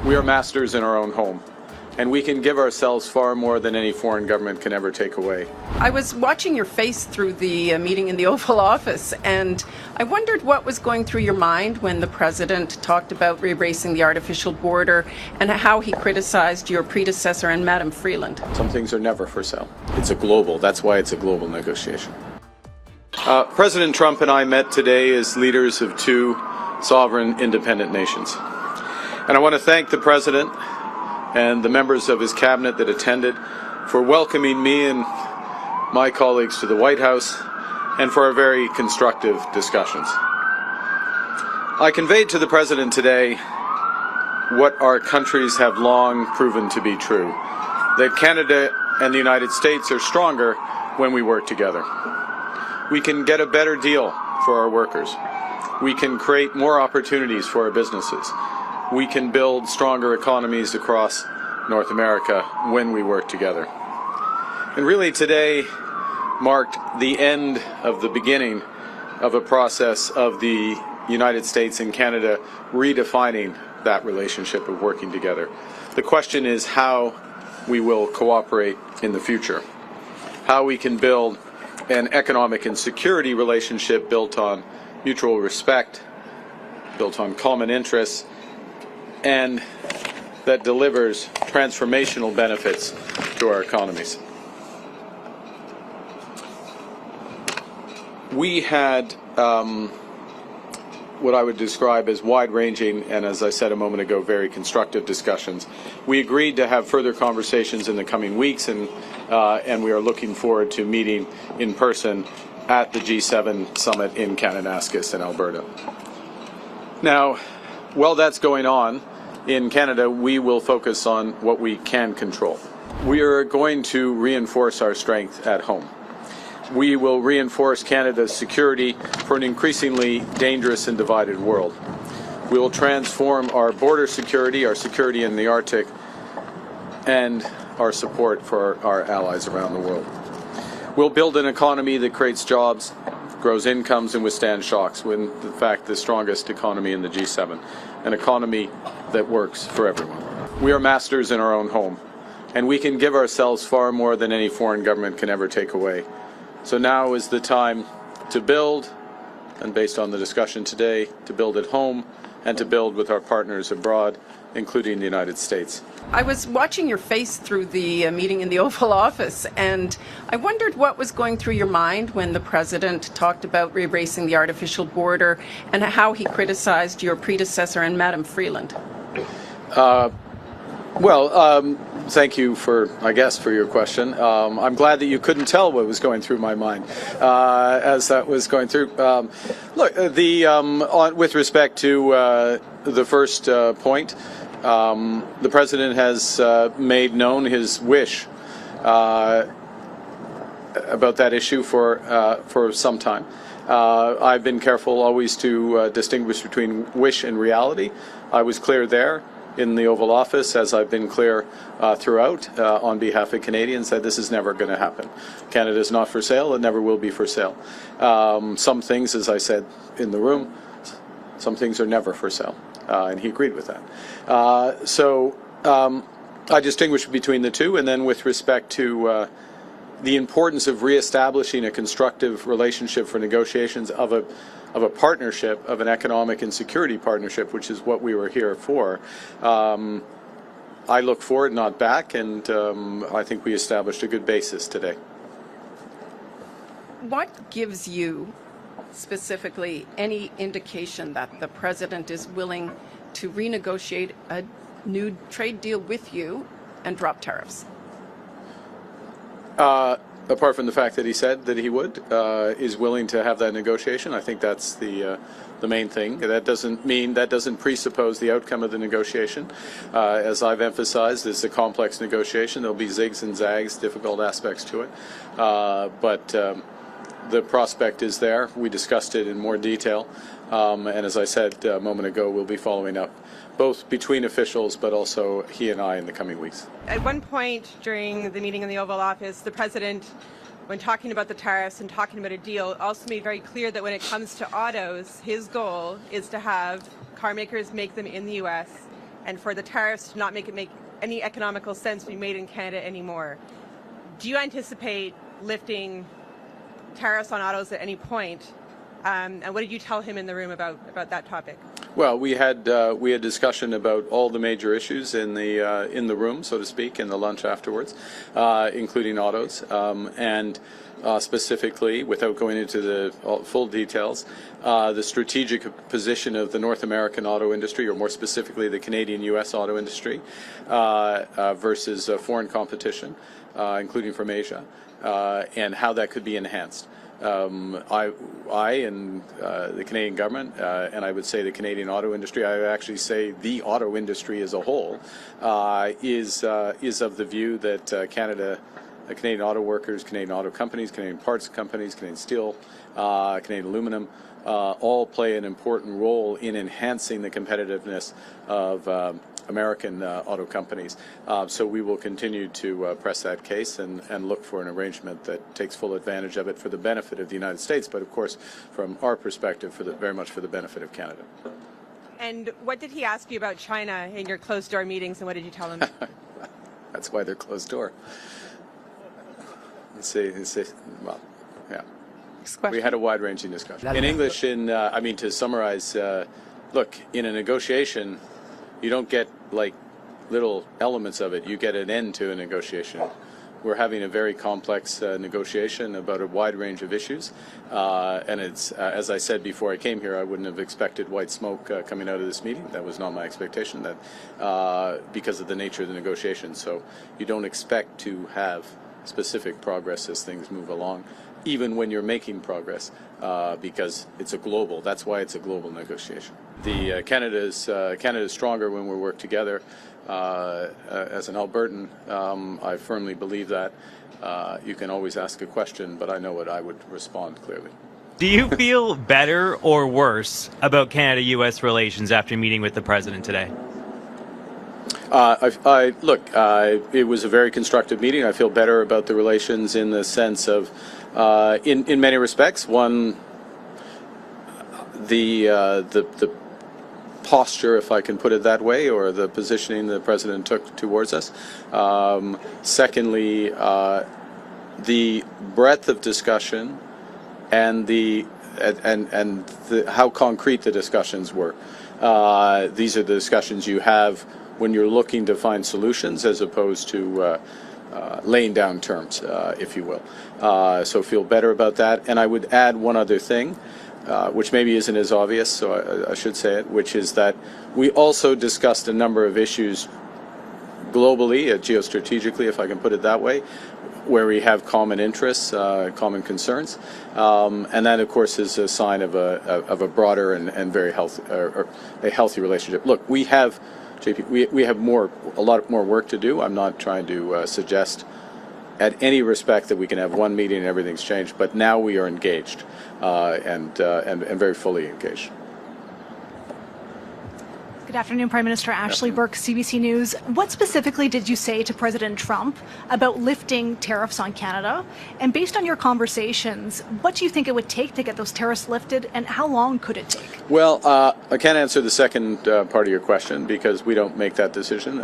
We are masters in our own home, and we can give ourselves far more than any foreign government can ever take away. I was watching your face through the meeting in the Oval Office, and I wondered what was going through your mind when the President talked about erasing the artificial border and how he criticized your predecessor and Madam Freeland. Some things are never for sale. That's why it's a global negotiation. President Trump and I met today as leaders of two sovereign independent nations. And I want to thank the President and the members of his cabinet that attended for welcoming me and my colleagues to the White House and for our very constructive discussions. I conveyed to the President today what our countries have long proven to be true, that Canada and the United States are stronger when we work together. We can get a better deal for our workers. We can create more opportunities for our businesses. We can build stronger economies across North America when we work together. And really today marked the end of the beginning of a process of the United States and Canada redefining that relationship of working together. The question is how we will cooperate in the future, how we can build an economic and security relationship built on mutual respect, built on common interests, and that delivers transformational benefits to our economies. We had what I would describe as wide-ranging and, as I said a moment ago, very constructive discussions. We agreed to have further conversations in the coming weeks, and we are looking forward to meeting in person at the G7 summit in Kananaskis in Alberta. Now, while that's going on, in Canada, we will focus on what we can control. We are going to reinforce our strength at home. We will reinforce Canada's security for an increasingly dangerous and divided world. We will transform our border security, our security in the Arctic, and our support for our allies around the world. We'll build an economy that creates jobs, grows incomes, and withstands shocks, when in fact the strongest economy in the G7, an economy that works for everyone. We are masters in our own home, and we can give ourselves far more than any foreign government can ever take away. So now is the time to build, and based on the discussion today, to build at home and to build with our partners abroad, including the United States. I was watching your face through the meeting in the Oval Office, and I wondered what was going through your mind when the President talked about erasing the artificial border and how he criticized your predecessor and Madam Freeland. Thank you for your question. I'm glad that you couldn't tell what was going through my mind as that was going through. With respect to the first point, the President has made known his wish about that issue for some time. I've been careful always to distinguish between wish and reality. I was clear there in the Oval Office, as I've been clear throughout on behalf of Canadians, that this is never going to happen. Canada is not for sale. It never will be for sale. Some things, as I said in the room, some things are never for sale. And he agreed with that. I distinguish between the two, and then with respect to the importance of reestablishing a constructive relationship for negotiations of a partnership, of an economic and security partnership, which is what we were here for. I look forward, not back, and I think we established a good basis today. What gives you specifically any indication that the President is willing to renegotiate a new trade deal with you and drop tariffs? Apart from the fact that he said that he would, is willing to have that negotiation, I think that's the main thing. That doesn't presuppose the outcome of the negotiation. As I've emphasized, it's a complex negotiation. There'll be zigs and zags, difficult aspects to it, but the prospect is there. We discussed it in more detail, and as I said a moment ago, we'll be following up both between officials, but also he and I in the coming weeks. At one point during the meeting in the Oval Office, the President, when talking about the tariffs and talking about a deal, also made very clear that when it comes to autos, his goal is to have car makers make them in the U.S. and for the tariffs to not make any economical sense to be made in Canada anymore. Do you anticipate lifting tariffs on autos at any point? And what did you tell him in the room about that topic? Well, we had discussion about all the major issues in the room, so to speak, in the lunch afterwards, including autos, and specifically, without going into the full details, the strategic position of the North American auto industry, or more specifically the Canadian-U.S. auto industry, versus foreign competition, including from Asia, and how that could be enhanced. I and the Canadian government, and I would say the Canadian auto industry, I would actually say the auto industry as a whole, is of the view that Canadian auto workers, Canadian auto companies, Canadian parts companies, Canadian steel, Canadian aluminum, all play an important role in enhancing the competitiveness of American auto companies. So we will continue to press that case and look for an arrangement that takes full advantage of it for the benefit of the United States, but of course, from our perspective, very much for the benefit of Canada. And what did he ask you about China in your closed-door meetings, and what did you tell him? That's why they're closed door. Well, yeah. We had a wide-ranging discussion. In English, to summarize, look, in a negotiation, you don't get like little elements of it. You get an end to a negotiation. We're having a very complex negotiation about a wide range of issues, and it's as I said before I came here, I wouldn't have expected white smoke coming out of this meeting. That was not my expectation. That because of the nature of the negotiation, so you don't expect to have specific progress as things move along, even when you're making progress, because it's a global. That's why it's a global negotiation. The Canada is stronger when we work together. As an Albertan, I firmly believe that. You can always ask a question, but I know what I would respond clearly. Do you feel better or worse about Canada-U.S. relations after meeting with the president today? It was a very constructive meeting. I feel better about the relations in the sense of, in many respects, one, the posture, if I can put it that way, or the positioning the president took towards us. Secondly, the breadth of discussion and how concrete the discussions were. These are the discussions you have when you're looking to find solutions, as opposed to laying down terms, if you will. So feel better about that. And I would add one other thing, which maybe isn't as obvious, so I should say it, which is that we also discussed a number of issues globally, geostrategically, if I can put it that way, where we have common interests, common concerns, and that, of course, is a sign of a broader and very healthy, or a healthy relationship. Look, we have, JP, we have a lot more work to do. I'm not trying to suggest at any respect that we can have one meeting and everything's changed, but now we are engaged and very fully engaged. Good afternoon, Prime Minister. Ashley Burke, CBC News. What specifically did you say to President Trump about lifting tariffs on Canada? And based on your conversations, what do you think it would take to get those tariffs lifted, and how long could it take? Well, I can't answer the second part of your question because we don't make that decision.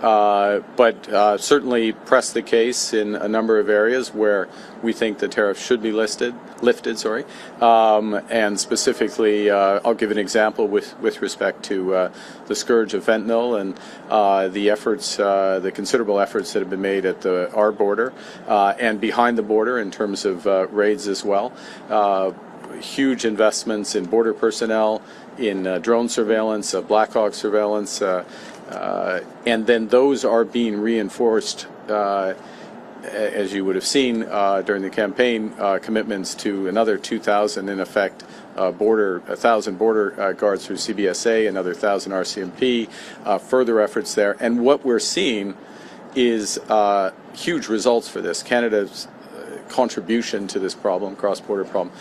But certainly press the case in a number of areas where we think the tariffs should be lifted. And specifically, I'll give an example with respect to the scourge of fentanyl and the considerable efforts that have been made at our border and behind the border in terms of raids as well. Huge investments in border personnel, in drone surveillance, Black Hawk surveillance, and then those are being reinforced, as you would have seen during the campaign, commitments to another 2,000, in effect, 1,000 border guards through CBSA, another 1,000 RCMP, further efforts there. And what we're seeing is huge results for this. Canada's contribution to this problem, cross-border problem,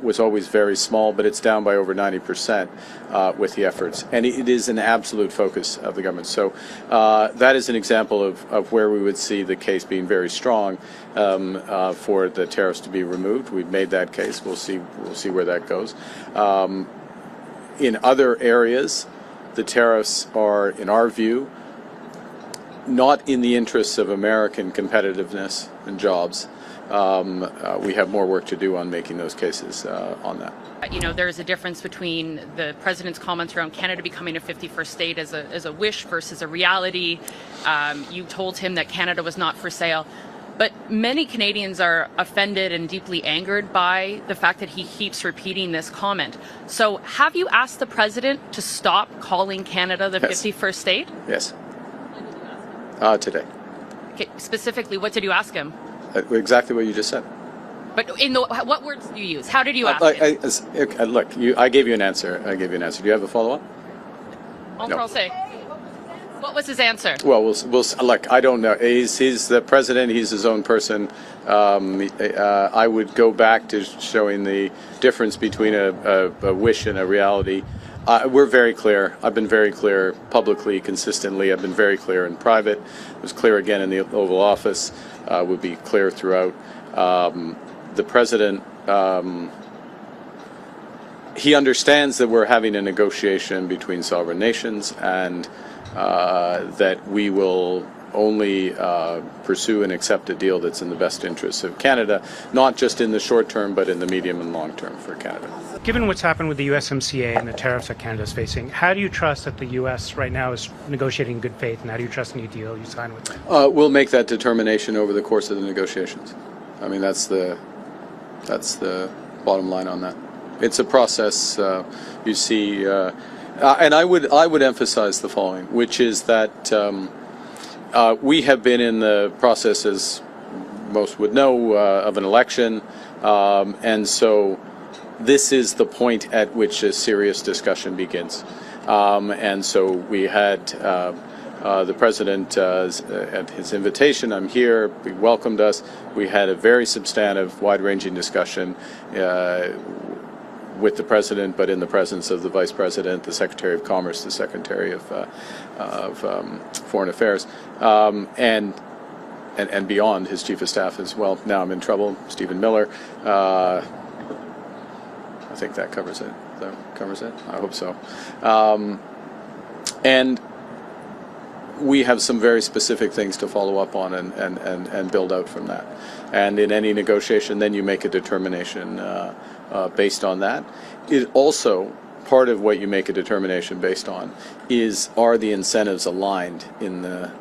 was always very small, but it's down by over 90% with the efforts. And it is an absolute focus of the government. So that is an example of where we would see the case being very strong for the tariffs to be removed. We've made that case. We'll see where that goes. In other areas, the tariffs are, in our view, not in the interests of American competitiveness and jobs. We have more work to do on making those cases on that. You know, there's a difference between the president's comments around Canada becoming a 51st state as a wish versus a reality. You told him that Canada was not for sale. But many Canadians are offended and deeply angered by the fact that he keeps repeating this comment. So have you asked the president to stop calling Canada the 51st state? Yes. Today. Okay, specifically, what did you ask him? Exactly what you just said. But what words did you use? How did you ask him? Look, I gave you an answer. Do you have a follow-up? Entre français. What was his answer? Well, we'll look. I don't know. He's the president. He's his own person. I would go back to showing the difference between a wish and a reality. We're very clear. I've been very clear publicly, consistently. I've been very clear in private. It was clear again in the Oval Office. Would be clear throughout. The president. He understands that we're having a negotiation between sovereign nations, and that we will only pursue and accept a deal that's in the best interests of Canada, not just in the short term, but in the medium and long term for Canada. Given what's happened with the USMCA and the tariffs that Canada is facing, how do you trust that the U.S. right now is negotiating in good faith, and how do you trust any deal you sign with them? We'll make that determination over the course of the negotiations. I mean, that's the bottom line on that. It's a process. You see. And I would emphasize the following, which is that we have been in the process, as most would know, of an election, and so this is the point at which a serious discussion begins. And so we had the president, at his invitation, I'm here, he welcomed us. We had a very substantive, wide-ranging discussion with the president, but in the presence of the vice president, the secretary of commerce, the secretary of foreign affairs, and beyond, his chief of staff as well. Now I'm in trouble, Stephen Miller. I think that covers it. I hope so. And we have some very specific things to follow up on and build out from that. And in any negotiation, then you make a determination based on that. It also, part of what you make a determination based on are the incentives aligned in the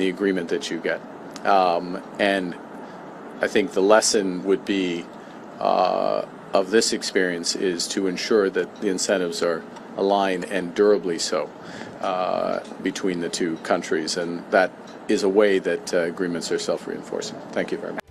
agreement that you get. And I think the lesson would be of this experience is to ensure that the incentives are aligned and durably so between the two countries, and that is a way that agreements are self-reinforcing. Thank you very much.